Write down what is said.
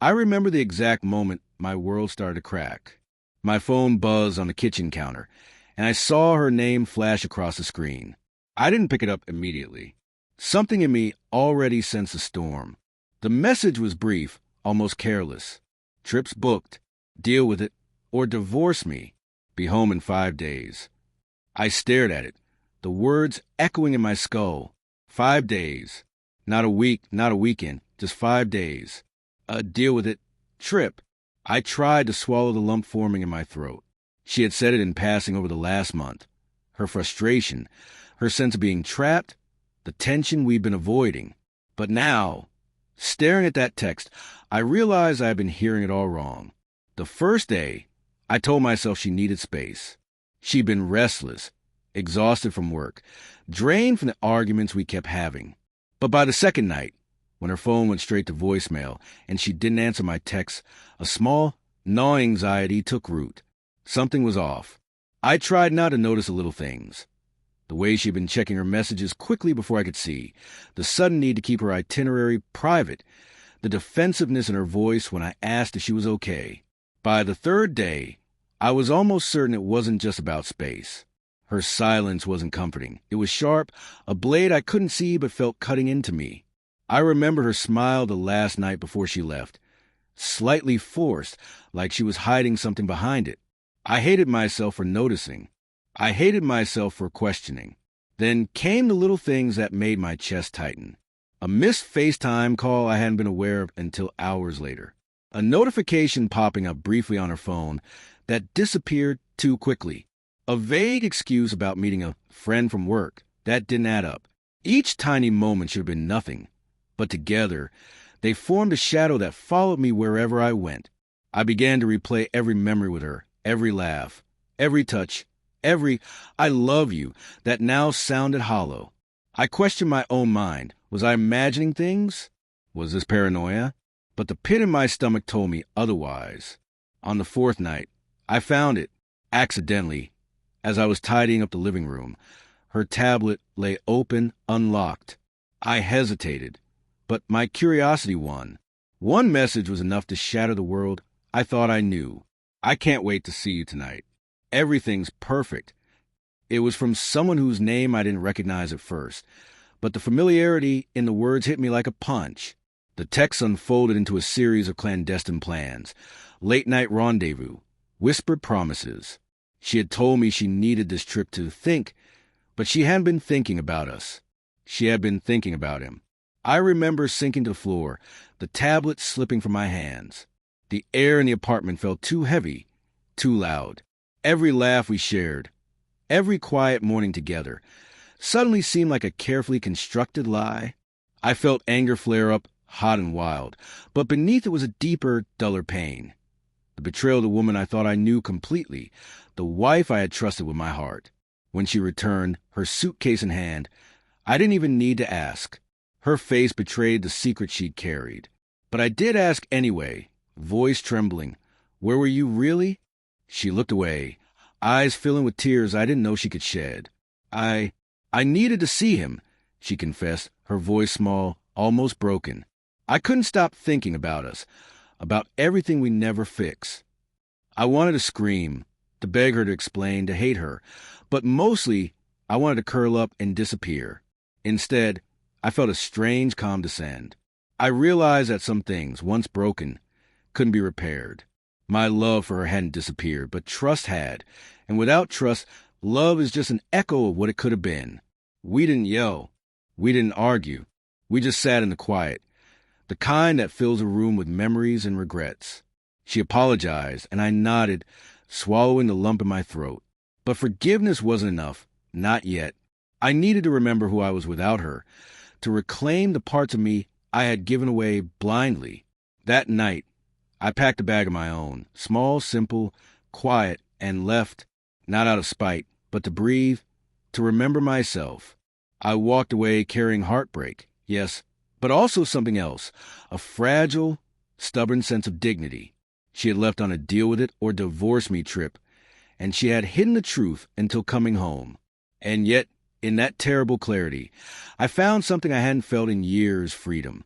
I remember the exact moment my world started to crack. My phone buzzed on the kitchen counter, and I saw her name flash across the screen. I didn't pick it up immediately. Something in me already sensed a storm. The message was brief, almost careless. Trips booked. Deal with it, or divorce me. Be home in 5 days. I stared at it, the words echoing in my skull. 5 days. Not a week, not a weekend, just 5 days. Deal with it. Trip. I tried to swallow the lump forming in my throat. She had said it in passing over the last month. Her frustration, her sense of being trapped, the tension we'd been avoiding. But now, staring at that text, I realized I had been hearing it all wrong. The first day, I told myself she needed space. She'd been restless, exhausted from work, drained from the arguments we kept having. But by the second night, when her phone went straight to voicemail and she didn't answer my texts, a small, gnawing anxiety took root. Something was off. I tried not to notice the little things. The way she'd been checking her messages quickly before I could see, the sudden need to keep her itinerary private, the defensiveness in her voice when I asked if she was okay. By the third day, I was almost certain it wasn't just about space. Her silence wasn't comforting. It was sharp, a blade I couldn't see but felt cutting into me. I remembered her smile the last night before she left, slightly forced, like she was hiding something behind it. I hated myself for noticing. I hated myself for questioning. Then came the little things that made my chest tighten. A missed FaceTime call I hadn't been aware of until hours later. A notification popping up briefly on her phone that disappeared too quickly. A vague excuse about meeting a friend from work that didn't add up. Each tiny moment should have been nothing, but together they formed a shadow that followed me wherever I went. I began to replay every memory with her, every laugh, every touch, every "I love you" that now sounded hollow. I questioned my own mind. Was I imagining things? Was this paranoia? But the pit in my stomach told me otherwise. On the fourth night, I found it, accidentally, as I was tidying up the living room. Her tablet lay open, unlocked. I hesitated, but my curiosity won. One message was enough to shatter the world I thought I knew. "I can't wait to see you tonight. Everything's perfect." It was from someone whose name I didn't recognize at first, but the familiarity in the words hit me like a punch. The text unfolded into a series of clandestine plans, late-night rendezvous, whispered promises. She had told me she needed this trip to think, but she hadn't been thinking about us. She had been thinking about him. I remember sinking to the floor, the tablet slipping from my hands. The air in the apartment felt too heavy, too loud. Every laugh we shared, every quiet morning together, suddenly seemed like a carefully constructed lie. I felt anger flare up, hot and wild, but beneath it was a deeper, duller pain. The betrayal of the woman I thought I knew completely, the wife I had trusted with my heart. When she returned, her suitcase in hand, I didn't even need to ask. Her face betrayed the secret she'd carried. But I did ask anyway, voice trembling, "Where were you really?" She looked away, eyes filling with tears I didn't know she could shed. I needed to see him," she confessed, her voice small, almost broken. I couldn't stop thinking about us, about everything we never fix. I wanted to scream, to beg her to explain, to hate her, but mostly I wanted to curl up and disappear. Instead, I felt a strange calm descend. I realized that some things, once broken, couldn't be repaired. My love for her hadn't disappeared, but trust had, and without trust, love is just an echo of what it could have been. We didn't yell. We didn't argue. We just sat in the quiet, the kind that fills a room with memories and regrets. She apologized, and I nodded, swallowing the lump in my throat. But forgiveness wasn't enough, not yet. I needed to remember who I was without her, to reclaim the parts of me I had given away blindly. That night, I packed a bag of my own, small, simple, quiet, and left, not out of spite, but to breathe, to remember myself. I walked away carrying heartbreak, yes, but also something else, a fragile, stubborn sense of dignity. She had left on a deal with it or divorce me trip, and she had hidden the truth until coming home. And yet, in that terrible clarity, I found something I hadn't felt in years: freedom.